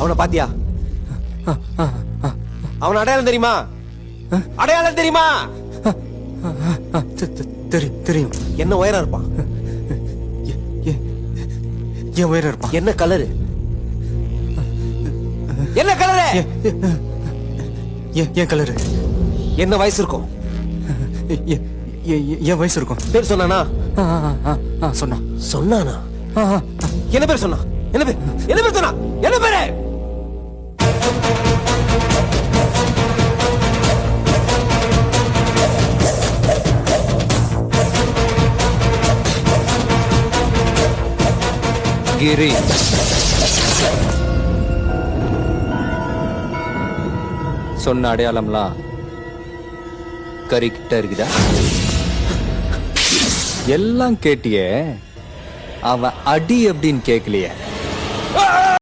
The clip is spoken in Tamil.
அவனை பாத்தியா? அவன் அடையாளம் தெரியுமா? அடையாளம் தெரியுமா? தெரியும். என்ன உயரம் இருப்பான்? என் உயரம் இருப்பான். என்ன கலரு? என்ன கலரு? என் கலரு. என்ன வயசு இருக்கும்? என் வயசு இருக்கும். பேர் சொன்னானா? சொன்னானா? என்ன பேர் சொன்னா? என்ன பேர் சொன்னா? என்ன பேரு? கிரி. சொன்ன அடையாளம்லாம் கறிக்கிட்ட இருக்குதா? எல்லாம் கேட்டியே, அவன் அடி அப்படின்னு கேட்கலையே.